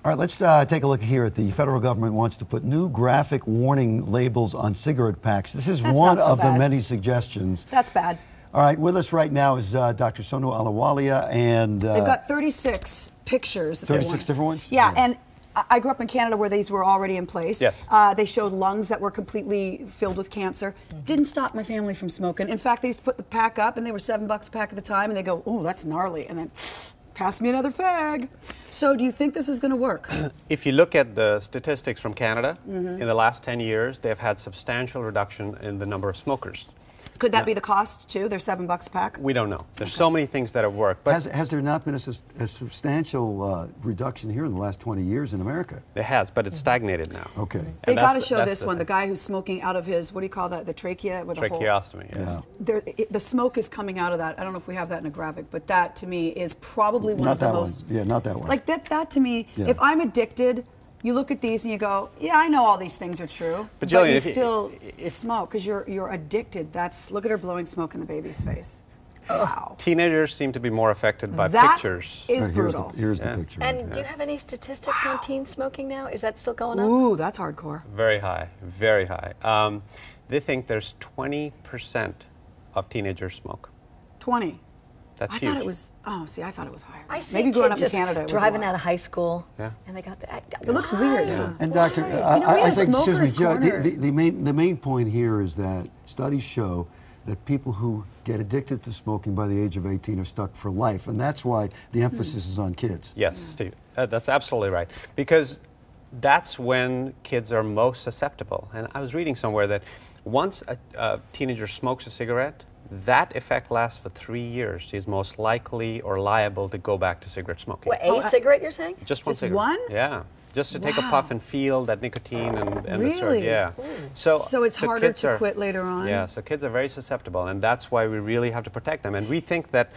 All right, let's take a look here at the federal government wants to put new graphic warning labels on cigarette packs. This is one of the many suggestions. That's bad. All right, with us right now is Dr. Sonu Ahluwalia, and they've got 36 pictures. 36 different ones? Yeah, and I grew up in Canada where these were already in place. Yes. They showed lungs that were completely filled with cancer. Didn't stop my family from smoking. In fact, they used to put the pack up, and they were $7 a pack at the time, and they go, "Oh, that's gnarly," and then pass me another fag. So do you think this is going to work? If you look at the statistics from Canada, in the last 10 years, they've had substantial reduction in the number of smokers. Could that be the cost, too? They're $7 a pack? We don't know. There's so many things that have worked. But has there not been a substantial reduction here in the last 20 years in America? There has, but it's stagnated now. Okay. They got to show this one, the guy who's smoking out of his, what do you call that, the trachea? With tracheostomy, yeah. The smoke is coming out of that. I don't know if we have that in a graphic, but that, to me, is probably one of the most... Yeah, not that one. Like, that to me, if I'm addicted... You look at these and you go, yeah, I know all these things are true, but you still smoke because you're addicted. Look at her blowing smoke in the baby's face. Wow. Teenagers seem to be more affected by that pictures. Is brutal. Here's the picture. And do you have any statistics on teen smoking now? Is that still going on? Ooh, that's hardcore. Very high, very high. They think there's 20% of teenagers smoke. 20. That's huge. I thought it was. Oh, see, I thought it was higher. I see maybe growing up in kids Canada, it driving out of high school, and they got the. It looks weird. Yeah. And Doctor, I think, excuse me, the main point here is that studies show that people who get addicted to smoking by the age of 18 are stuck for life, and that's why the emphasis is on kids. Yes, Steve, that's absolutely right, because that's when kids are most susceptible. And I was reading somewhere that once a teenager smokes a cigarette, that effect lasts for 3 years. She's most likely or liable to go back to cigarette smoking. What, a cigarette, you're saying? Just one cigarette. One? Yeah. Just to take a puff and feel that nicotine and really? the sort of, yeah. So it's harder to quit later on? Yeah, so kids are very susceptible, and that's why we really have to protect them. And we think that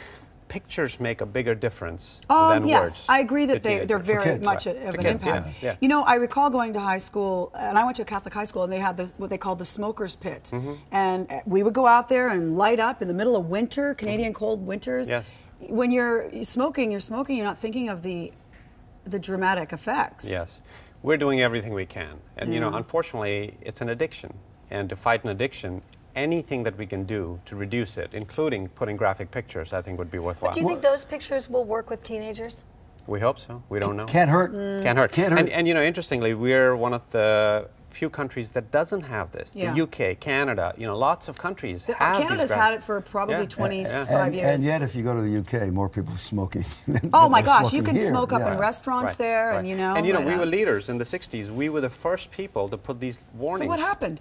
pictures make a bigger difference than words. I agree that they're very much of an impact. Yeah. You know, I recall going to high school, and I went to a Catholic high school, and they had what they called the smoker's pit. And we would go out there and light up in the middle of winter, Canadian cold winters. Yes. When you're smoking, you're not thinking of the dramatic effects. Yes. We're doing everything we can. And, you know, unfortunately, it's an addiction. And to fight an addiction, anything that we can do to reduce it, including putting graphic pictures, I think would be worthwhile. But do you think those pictures will work with teenagers? We hope so. We don't know. Can't hurt. Can't hurt. Can't hurt. And you know, interestingly, we're one of the few countries that doesn't have this. The UK, Canada, you know, lots of countries have Canada's had it for probably 25 years. And yet, if you go to the UK, more people are smoking than oh my gosh, you can here. smoke up in restaurants there, and you know. And you know, we were leaders in the 60s. We were the first people to put these warnings. So what happened?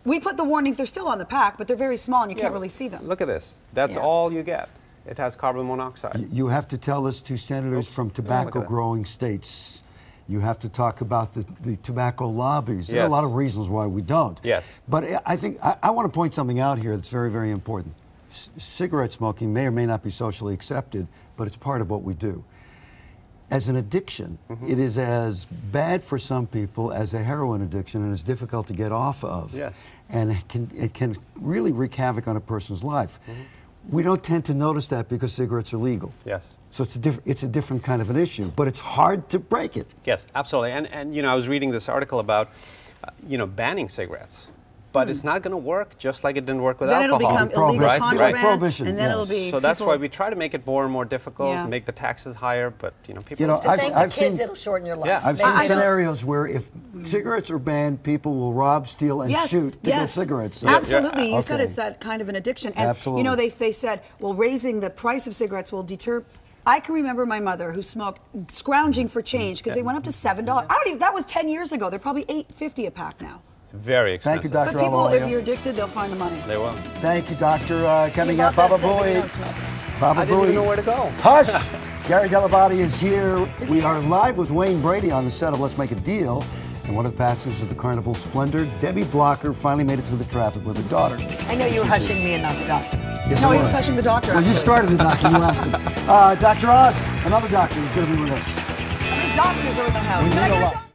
We put the warnings, they're still on the pack, but they're very small and you can't really see them. Look at this. That's all you get. It has carbon monoxide. You have to tell this to senators from tobacco-growing states. You have to talk about the tobacco lobbies. There are a lot of reasons why we don't. Yes. But I think I want to point something out here that's very, very important. Cigarette smoking may or may not be socially accepted, but it's part of what we do. As an addiction, it is as bad for some people as a heroin addiction, and it's difficult to get off of. Yes. And it can really wreak havoc on a person's life. We don't tend to notice that because cigarettes are legal. Yes. So it's a different kind of an issue, but it's hard to break it. Yes, absolutely. And you know, I was reading this article about, you know, banning cigarettes. But it's not going to work, just like it didn't work with alcohol. Then it'll become illegal contraband, prohibition, and then it'll be. So that's why we try to make it more and more difficult, make the taxes higher. But you know, people. You know, I've seen it'll shorten your life. Yeah, I've seen scenarios where if cigarettes are banned, people will rob, steal, and shoot to get cigarettes. So. Absolutely, you said it's that kind of an addiction. And you know, they said, well, raising the price of cigarettes will deter. I can remember my mother who smoked, scrounging for change because they went up to $7. I don't even. That was 10 years ago. They're probably $8.50 a pack now. Very expensive. Thank you, Dr. But people, Ahluwalia. if you're addicted, they'll find the money. They will. Thank you, Doctor. Coming up, Baba Booey. I didn't even know where to go. Hush! Gary Delabate is here. We are live with Wayne Brady on the set of Let's Make a Deal. And one of the passengers of the Carnival Splendor, Debbie Blocker, finally made it through the traffic with her daughter. I know you were hushing me and not the doctor. Yes, no, he was hushing the doctor. Well, you started the doctor. You asked him. Dr. Oz, another doctor, is going to be with us. How many doctors are in the house? We need a lot.